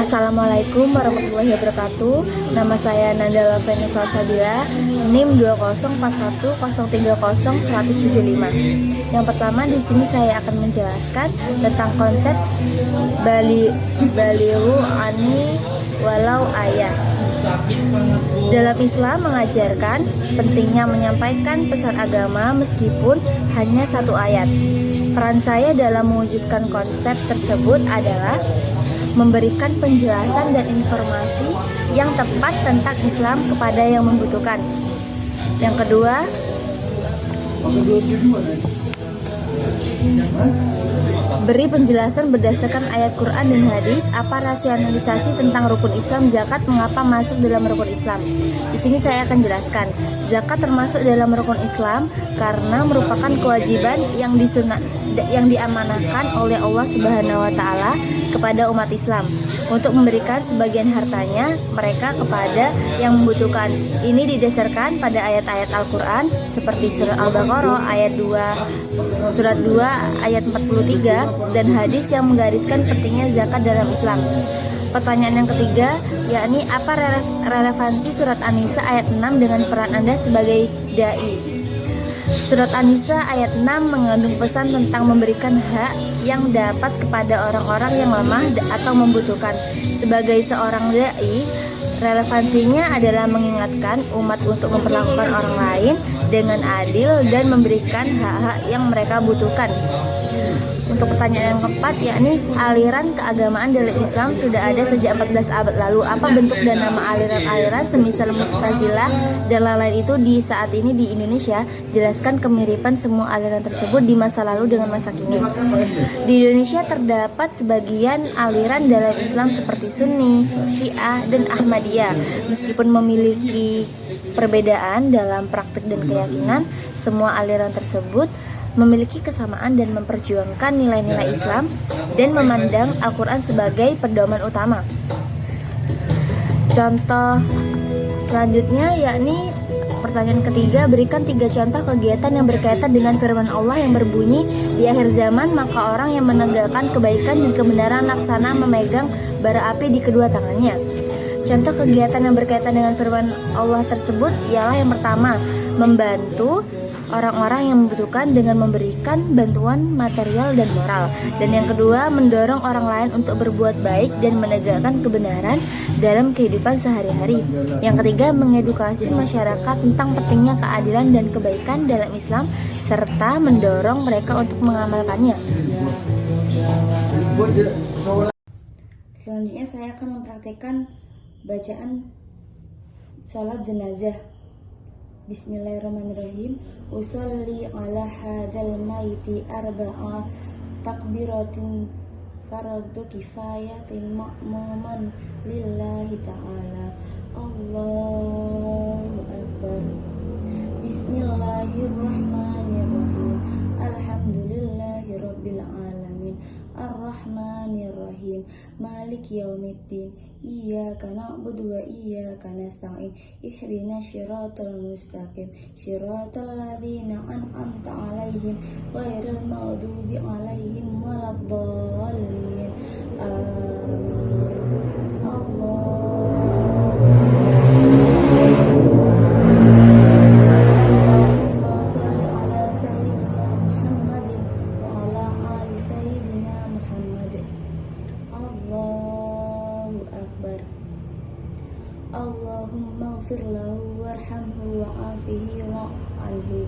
Assalamualaikum warahmatullahi wabarakatuh. Nama saya Nanda Laveni Salsabila, NIM 20410300175. Yang pertama di sini saya akan menjelaskan tentang konsep baligu ani walau ayah. Dalam Islam mengajarkan pentingnya menyampaikan pesan agama meskipun hanya satu ayat. Peran saya dalam mewujudkan konsep tersebut adalah memberikan penjelasan dan informasi yang tepat tentang Islam kepada yang membutuhkan. Yang kedua, beri penjelasan berdasarkan ayat Quran dan hadis apa rasionalisasi tentang rukun Islam zakat, mengapa masuk dalam rukun Islam. Di sini saya akan jelaskan. Zakat termasuk dalam rukun Islam karena merupakan kewajiban yang diamanahkan oleh Allah Subhanahu wa taala kepada umat Islam untuk memberikan sebagian hartanya mereka kepada yang membutuhkan. Ini didasarkan pada ayat-ayat Al-Qur'an seperti surah Al-Baqarah ayat 2, surat 2 ayat 43 dan hadis yang menggariskan pentingnya zakat dalam Islam. Pertanyaan yang ketiga, yakni apa relevansi surat An-Nisa ayat 6 dengan peran Anda sebagai dai? Surat An-Nisa ayat 6 mengandung pesan tentang memberikan hak yang dapat kepada orang-orang yang lemah atau membutuhkan. Sebagai seorang dai, relevansinya adalah mengingatkan umat untuk memperlakukan orang lain dengan adil dan memberikan hak-hak yang mereka butuhkan. Untuk pertanyaan yang keempat, yakni aliran keagamaan dalam Islam sudah ada sejak 14 abad lalu. Apa bentuk dan nama aliran-aliran semisal Mu'tazilah dan lain-lain itu di saat ini di Indonesia? Jelaskan kemiripan semua aliran tersebut di masa lalu dengan masa kini. Di Indonesia terdapat sebagian aliran dalam Islam seperti Sunni, Syiah, dan Ahmadiyah. Meskipun memiliki perbedaan dalam praktik dan keyakinan, semua aliran tersebut memiliki kesamaan dan memperjuangkan nilai-nilai Islam dan memandang Al-Quran sebagai pedoman utama. Contoh selanjutnya yakni pertanyaan ketiga, berikan 3 contoh kegiatan yang berkaitan dengan firman Allah yang berbunyi di akhir zaman maka orang yang menegakkan kebaikan dan kebenaran laksana memegang bara api di kedua tangannya. Contoh kegiatan yang berkaitan dengan firman Allah tersebut ialah yang pertama, membantu orang-orang yang membutuhkan dengan memberikan bantuan material dan moral. Dan yang kedua, mendorong orang lain untuk berbuat baik dan menegakkan kebenaran dalam kehidupan sehari-hari. Yang ketiga, mengedukasi masyarakat tentang pentingnya keadilan dan kebaikan dalam Islam serta mendorong mereka untuk mengamalkannya. Selanjutnya saya akan mempraktikkan bacaan sholat jenazah. Bismillahirrahmanirrahim. Usolli ala hadal maiti arba'a takbiratin faradu kifayatin ma'muman lillahi ta'ala. Allahu akbar. Bismillahirrahmanirrahim. Alhamdulillahi rabbil alamin. Ar-Rahmanir-Rahim. Maliki yaumiddin. Iyyaka na'budu wa iyyaka nasta'in. Ihdinas shiratal mustaqim. Shiratal ladzina an'amta 'alaihim ghairil maghdubi alaihim waladdallin. Amin. Allahumma ighfir lahu warhamhu wa'afihi wa'fu anhu.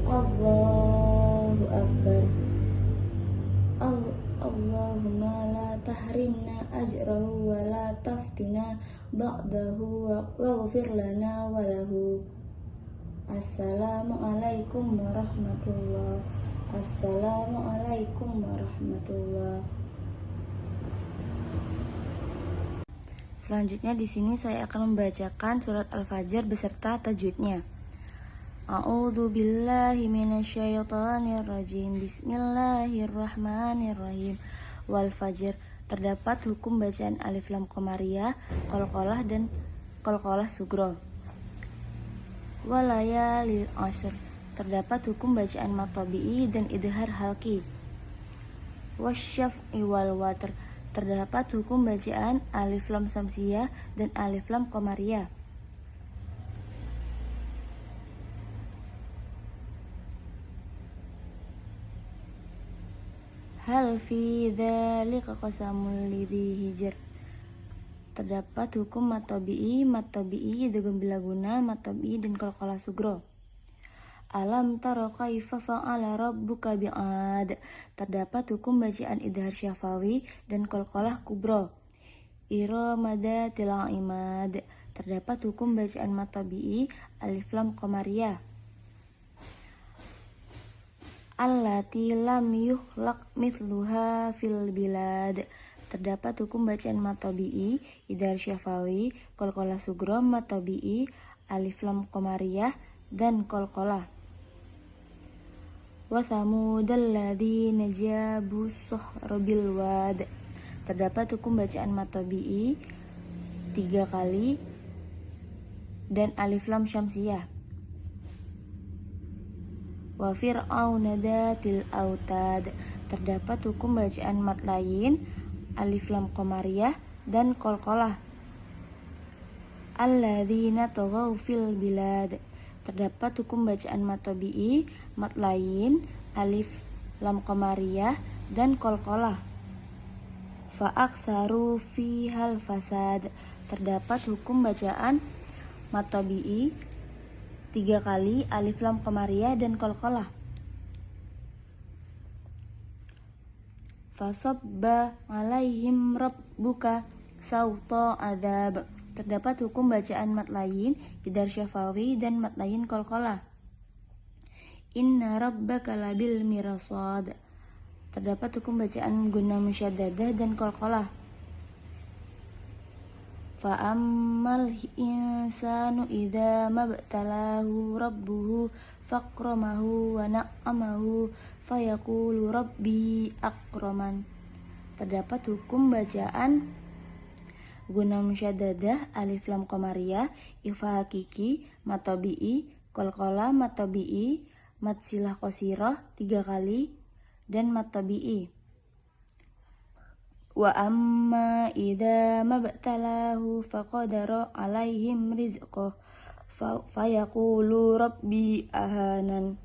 Allahu akbar. Allahumma la tahrimna ajrahu wa la taftina ba'dahu waghfir lana wa lahu. Assalamualaikum warahmatullahi. Assalamualaikum warahmatullahi. Selanjutnya di sini saya akan membacakan surat Al-Fajr beserta tajwidnya. A'udzu billahi minasyaitonir rajim. Bismillahirrahmanirrahim. Wal fajr. Terdapat hukum bacaan alif lam qamariyah, qalqalah dan qalqalah sugro. Walayalil ashr. Terdapat hukum bacaan mad tabi'i dan idhar halqi. Wasyaf'i wal watr. Terdapat hukum bacaan alif lam samsiyah dan alif lam qamariyah. Hal fi dzalika qasamul lidhi hijr. Terdapat hukum mat tabi'i dengan bilaguna, mat tabi'i dan qalqalah sugro. Alam tara kaifa fa'ala rabbuka bi'ad. Terdapat hukum bacaan idhar syafawi dan qalqalah kubro. Irama dzatil imad. Terdapat hukum bacaan mat tabi'i alif lam qamariyah. Allati lam yukhlaq mithluha fil bilad. Terdapat hukum bacaan mat tabi'i idhar syafawi, qalqalah sugro, mat tabi'i alif lam qamariyah dan qalqalah. Wa thamudal ladzina jabu suhra bil wad. Terdapat hukum bacaan mat tabi'i 3 kali dan alif lam syamsiyah. Wa fir'auna dzatil autad. Terdapat hukum bacaan mat lain alif lam qamariyah dan qalqalah. Alladzina taghaw fil bilad. Terdapat hukum bacaan mat tabi'i, mat lain, alif lam qamariyah dan qalqalah. Fa aktsaru fihal fasad. Terdapat hukum bacaan mat tabi'i 3 kali, alif lam qamariyah dan qalqalah. Fasabba alaihim rabbuka sauta adzab. Terdapat hukum bacaan mat lain idhar syafawi dan mat lain qalqalah. Inna rabbaka labil mirsad. Terdapat hukum bacaan guna musyaddadah dan qalqalah. Fa ammal insanu idza mabtalahu rabbuhu fakramahu wa na'amahu fayaqulu rabbi akraman. Terdapat hukum bacaan guna musyaddadah alif lam qamariyah, ifa hakiki, mat tabi'i, qalqalah, mat tabi'i, mat silah qasirah 3 kali dan mat tabi'i. Wa amma idza mabtalahu faqadara alaihim rizqah fayaqulu rabbi ahanan.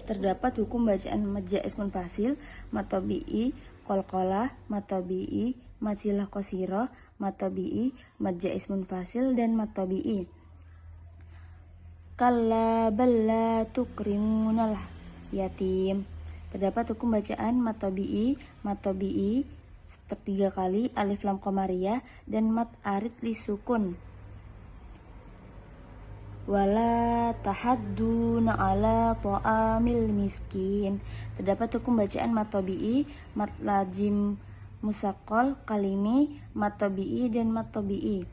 Terdapat hukum bacaan mad jaiz munfasil, mat tabi'i, qalqalah, mat tabi'i, mat silah qasirah, mat tabi'i, mad jaiz munfasil dan mat tabi'i. Kalla balla tukrimunal yatim. Terdapat hukum bacaan mat tabi'i 3 kali, alif lam qamariyah dan mat arid li sukun. Wala tahadduna ala ta'amil miskin. Terdapat hukum bacaan mat tabi'i, mat lazim musaqqal, kalimi, mat tabi'i dan mat tabi'i.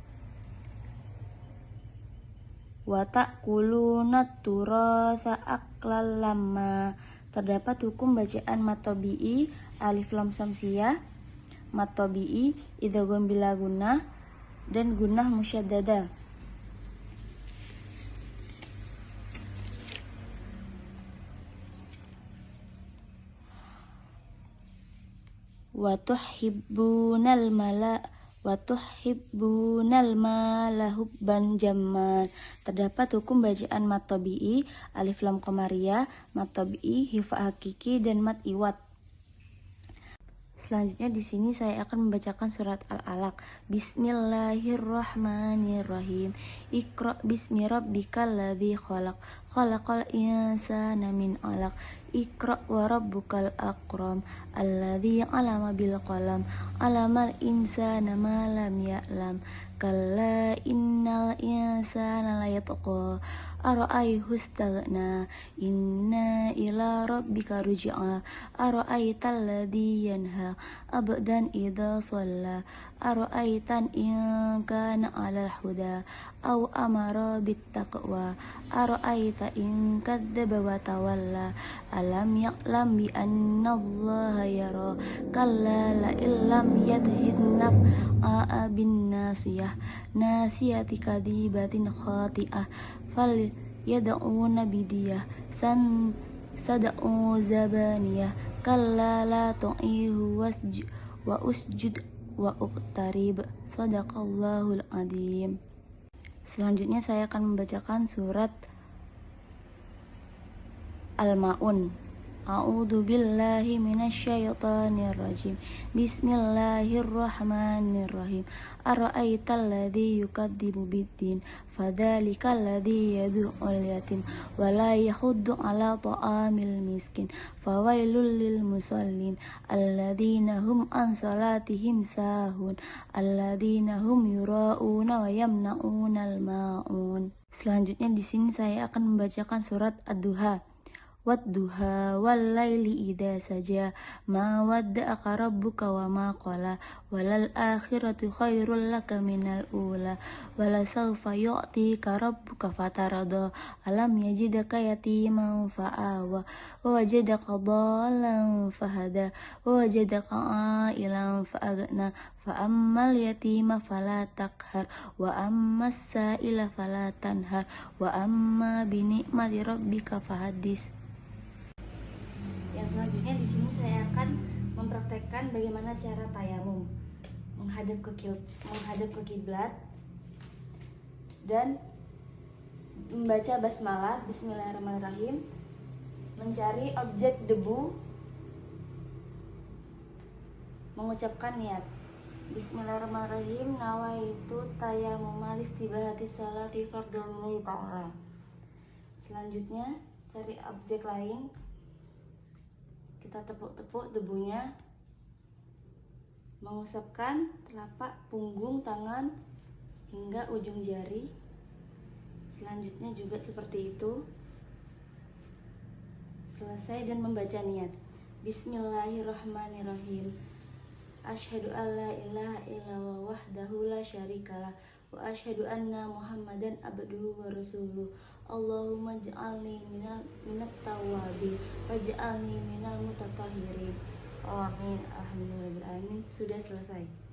Wa ta'kuluna turatsa aklan lamma. Terdapat hukum bacaan mat tabi'i alif lam samsiyah, mat tabi'i idgham bila gunnah dan gunnah musyaddadah. Wa tuhibbunal mala hubban jamman. Terdapat hukum bacaan mat tabi'i alif lam qamariyah, mat tabi'i, hifa hakiki dan mat iwat. Selanjutnya di sini saya akan membacakan surat Al-Alaq. Bismillahirrahmanirrahim. Iqra bismi rabbikal ladzi khalaq. Khalaqal insana min 'alaq. Iqra wa rabbukal akram. Alladzi 'allama bil qalam. 'Allamal insana ma lam ya'lam. Kalla innal insana layatqa. Ara'ayhu istaghna. Inna ila rabbika ruj'a. Ara'aytal ladzi yanha abdan idza shalla. Ara'aytan in kana 'alal huda aw amara bit taqwa. Ara'ayta in kadzdzaba wa tawalla. Alam ya'lam bi anna Allaha yara. Kalla la illam yadhid naf'a bin nasiyati kadibatin khati'ah fal yad'u nabidiyah sad'u zabaniyah. Kalla la tu'ihu wa usjud wa uqtarib. Shadaqallahul adzim. Selanjutnya saya akan membacakan surat Al-Maun. A'udzu billahi minasyaitonir rajim. Bismillahirrahmanirrahim. Ara'aital ladzi yukadzibu biddin, fadzalikal ladzi yad'ul yatim wa la yahuddu 'ala ta'amil miskin, fawailul lil musallin alladzina hum an salatihim sahun, alladzina hum yura'una wa yamna'unal ma'un. Selanjutnya di sini saya akan membacakan surat Ad-Duha. Wadduha wal laili idza saja, ma wadda'aka rabbuka wa ma qala, walal akhiratu khairul laka minal ula, wala sawfa yu'tika rabbuka fatarada, alam yajidaka yatiman fa'awa, wa wajadaka dhalan fahada, wa wajadaka ailan fa'agna, fa ammal yatima fala taqhar, wa ammas sa'ila fala tanhar, wa amma bi ni'mati rabbika fahaddits. Yang selanjutnya di sini saya akan mempraktekkan bagaimana cara tayamum, menghadap ke kiblat dan membaca basmalah, bismillahirrahmanirrahim, mencari objek debu, mengucapkan niat. Bismillahirrahmanirrahim, nawaitu tayamum istibahati sholati fardhu ta'ala. Selanjutnya cari objek lain, kita tepuk-tepuk debunya, mengusapkan telapak punggung tangan hingga ujung jari. Selanjutnya juga seperti itu. Selesai dan membaca niat. Bismillahirrahmanirrahim. Asyhadu alla ilaha illallah wahdahu la syarikalah wa asyhadu anna Muhammadan abduhu wa rasuluh. Allahumma ja'alni minat tawwabin waj'alni minal mutatahhirin. Amin. Alhamdulillahirabbil alamin. Sudah selesai.